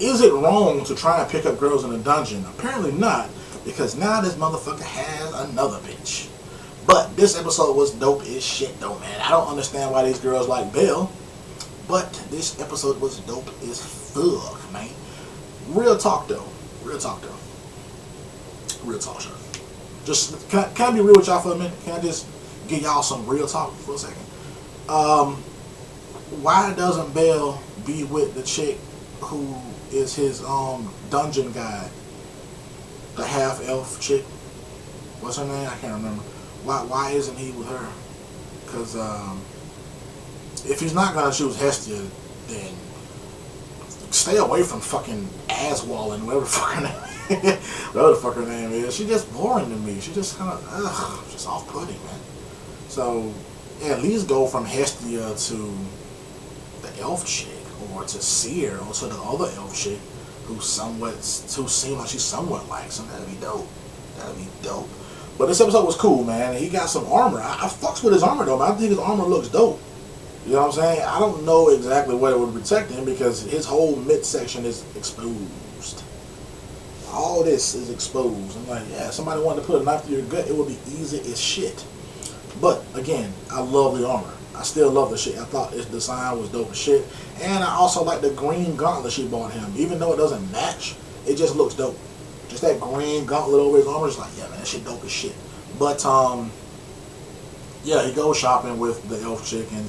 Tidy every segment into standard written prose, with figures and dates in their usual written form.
is it wrong to try and pick up girls in a dungeon? Apparently not, because now this motherfucker has another bitch. But this episode was dope as shit though, man. I don't understand why these girls like Belle, but this episode was dope as fuck, man. Real talk though. Real talk though. Real talk, sure. Just can I be real with y'all for a minute? Can I just give y'all some real talk for a second? Why doesn't Belle be with the chick who is his dungeon guide? The half elf chick. What's her name? I can't remember. Why isn't he with her? Because if he's not gonna choose Hestia, then stay away from fucking Aswallen, whatever the fuck her name, whatever the fuck her name is. She's just boring to me. She just kind of just off-putting, man. So at least go from Hestia to the elf chick, or to Seer, or to the other elf chick who seems like she's somewhat like. So that'd be dope. That'd be dope. But this episode was cool, man. He got some armor. I fucks with his armor though, man. I think his armor looks dope. You know what I'm saying? I don't know exactly what it would protect him because his whole midsection is exposed. All this is exposed. I'm like, yeah, if somebody wanted to put a knife through your gut, it would be easy as shit. But again, I love the armor. I still love the shit. I thought its design was dope as shit. And I also like the green gauntlet she bought him. Even though it doesn't match, it just looks dope. Just that green gauntlet over his armor is like, yeah, man, that shit dope as shit. But yeah, he goes shopping with the elf chick, and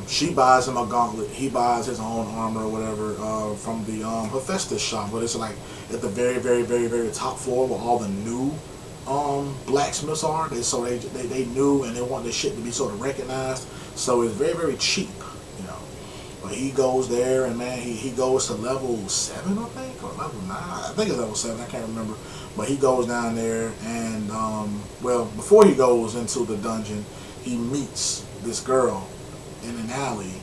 she buys him a gauntlet. He buys his own armor or whatever from the Hephaestus shop. But it's like at the very, very, very, very top floor where all the new blacksmiths are. They knew, and they want this shit to be sort of recognized. So it's very, very cheap, you know. But he goes there, and man, he goes to level 7, I think, or level 9. I think it's level 7. I can't remember. But he goes down there, and well, before he goes into the dungeon, he meets this girl in an alley,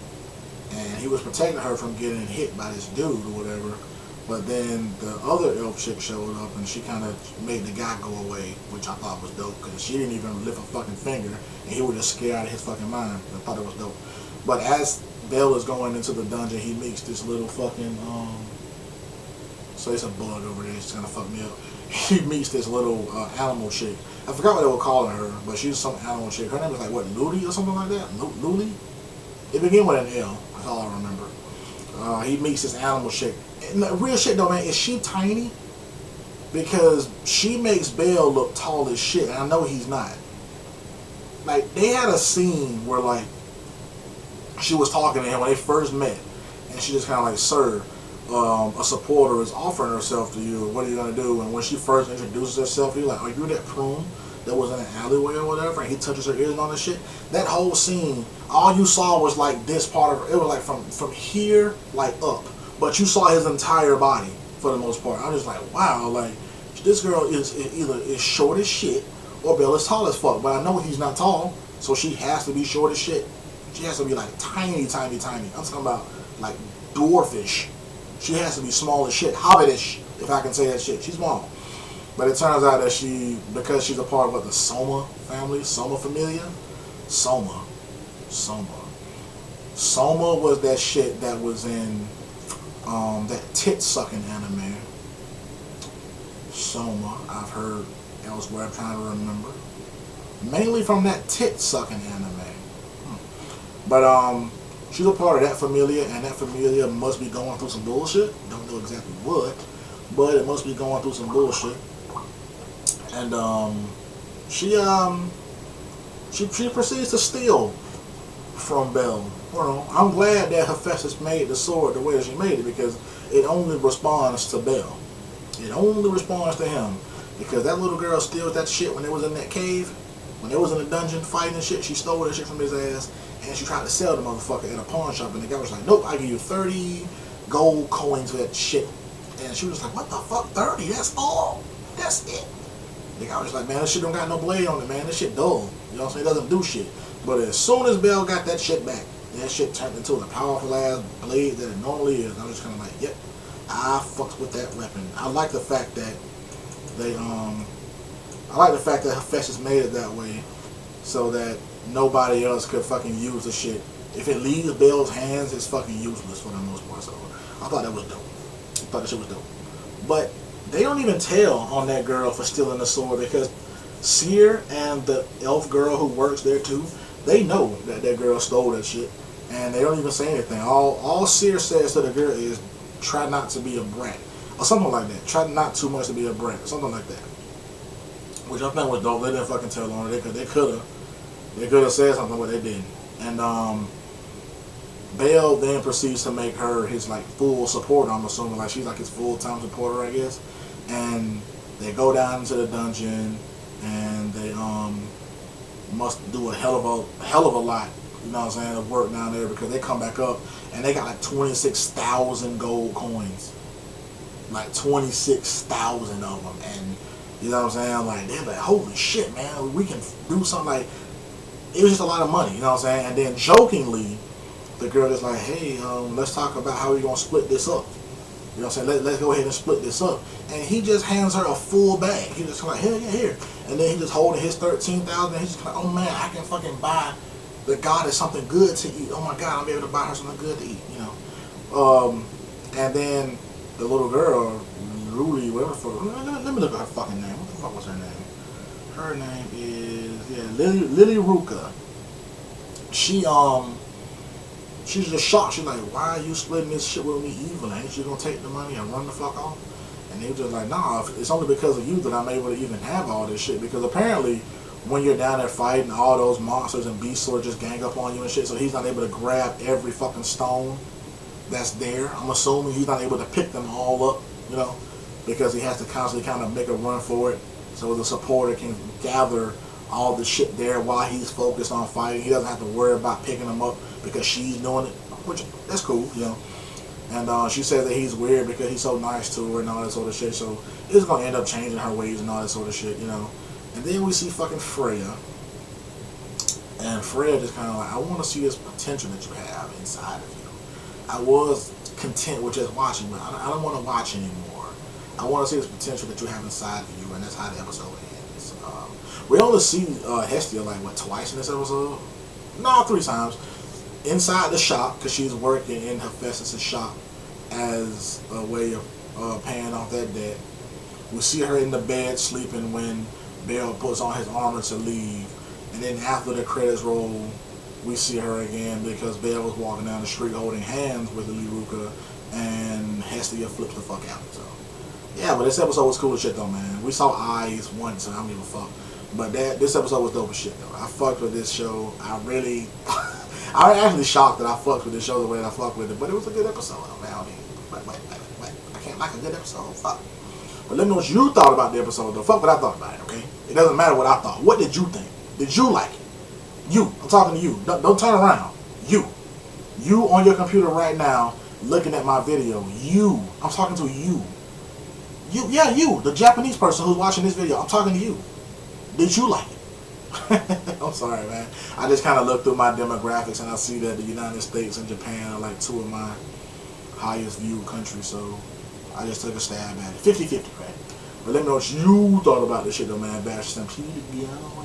and he was protecting her from getting hit by this dude or whatever. But then the other elf chick showed up, and she kind of made the guy go away, which I thought was dope, because she didn't even lift a fucking finger, and he was just scared out of his fucking mind. I thought it was dope. But as Belle is going into the dungeon, he meets this little fucking, so it's a bug over there, it's gonna fuck me up. He meets this little animal chick. I forgot what they were calling her, but she's some animal chick. Her name was like, what, Luli or something like that? Luli? It began with an L, that's all I remember. He meets this animal chick. And the real shit though, man, is she tiny? Because she makes Belle look tall as shit, and I know he's not. Like, they had a scene where, like, she was talking to him when they first met, and she just kind of like, sir, a supporter is offering herself to you. What are you gonna do? And when she first introduces herself, he's like, are you that prune that was in an alleyway or whatever? And he touches her ears and all that shit. That whole scene, all you saw was like this part of her. It was like from here, like up, but you saw his entire body for the most part. I'm just like, wow, like this girl is either is short as shit or Belle is tall as fuck. But I know he's not tall, so she has to be short as shit. She has to be like tiny, tiny, tiny. I'm talking about like dwarfish. She has to be small as shit, hobbitish, if I can say that shit. She's small. But it turns out that because she's a part of what, the Soma family, Soma familia? Soma was that shit that was in that tit-sucking anime. Soma, I've heard elsewhere, I'm trying to remember. Mainly from that tit-sucking anime. But she's a part of that familia, and that familia must be going through some bullshit. Don't know exactly what, but it must be going through some bullshit. And she proceeds to steal from Belle. You know, I'm glad that Hephaestus made the sword the way that she made it, because it only responds to Belle. It only responds to him, because that little girl steals that shit when they was in that cave, when they was in the dungeon fighting and shit. She stole that shit from his ass. And she tried to sell the motherfucker at a pawn shop, and the guy was like, nope, I give you 30 gold coins for that shit. And she was like, what the fuck, 30? That's all? That's it? The guy was like, man, this shit don't got no blade on it, man. This shit dull. You know what I'm saying? It doesn't do shit. But as soon as Belle got that shit back, that shit turned into the powerful ass blade that it normally is. I was just kind of like, yep, I fucks with that weapon. I like the fact that Hephaestus made it that way, so that nobody else could fucking use the shit. If it leaves Belle's hands, it's fucking useless for the most part. So I thought that was dope. thought that shit was dope. But they don't even tell on that girl for stealing the sword because Seer and the elf girl who works there too, they know that that girl stole that shit, and they don't even say anything. All Seer says to the girl is, "Try not to be a brat," or something like that. Try not too much to be a brat, something like that. Which I think was dope. They didn't fucking tell on her. They could have said something, but they didn't. And Bale then proceeds to make her his like full supporter. I'm assuming like she's like his full-time supporter, I guess. And they go down into the dungeon, and they must do a hell of a lot, you know what I'm saying, of work down there, because they come back up and they got like 26,000 gold coins, like 26,000 of them, and you know what I'm saying, like they're like, holy shit, man, we can do something. Like, it was just a lot of money, you know what I'm saying. And then jokingly, the girl is like, hey, let's talk about how we're gonna split this up. You know what I'm saying? Let's go ahead and split this up. And he just hands her a full bag. He just like, here. And then he just holding his 13,000, and he's just like, oh man, I can fucking buy the goddess something good to eat. Oh my god, I'll be able to buy her something good to eat, you know. And then the little girl, Rudy, whatever the fuck, let me look at her fucking name. What the fuck was her name? Her name is, Lily Ruka. She's just shocked. She's like, why are you splitting this shit with me evil? Ain't you gonna take the money and run the fuck off? And they were just like, nah, it's only because of you that I'm able to even have all this shit. Because apparently, when you're down there fighting, all those monsters and beasts sort of just gang up on you and shit, so he's not able to grab every fucking stone that's there. I'm assuming he's not able to pick them all up, you know, because he has to constantly kind of make a run for it, so the supporter can gather all the shit there while he's focused on fighting. He doesn't have to worry about picking them up because she's doing it, which, that's cool, you know. And she says that he's weird because he's so nice to her and all that sort of shit, so it's going to end up changing her ways and all that sort of shit, you know. And then we see fucking Freya. And Freya just kind of like, I want to see this potential that you have inside of you. I was content with just watching, but I don't want to watch anymore. I want to see this potential that you have inside of you, and that's how the episode ends. We only see Hestia like, what, twice in this episode? No, 3 times. Inside the shop, because she's working in Hephaestus' shop as a way of paying off that debt. We see her in the bed sleeping when Bale puts on his armor to leave. And then after the credits roll, we see her again because Bale was walking down the street holding hands with Lily Ruka, and Hestia flips the fuck out. So yeah, but this episode was cool as shit though, man. We saw eyes once, and I don't give a fuck. But this episode was dope as shit though. I fucked with this show. I really, I was actually shocked that I fucked with this show the way that I fucked with it. But it was a good episode though, man. I mean, I can't like a good episode. Fuck. But let me know what you thought about the episode though. Fuck what I thought about it, okay? It doesn't matter what I thought. What did you think? Did you like it? You. I'm talking to you. Don't turn around. You. You on your computer right now looking at my video. You. I'm talking to you. You. Yeah, you. The Japanese person who's watching this video. I'm talking to you. Did you like it? I'm sorry, man. I just kind of look through my demographics and I see that the United States and Japan are like 2 of my highest viewed countries. So I just took a stab at it. 50-50, right? But let me know what you thought about this shit though, man. Bash some P to be on.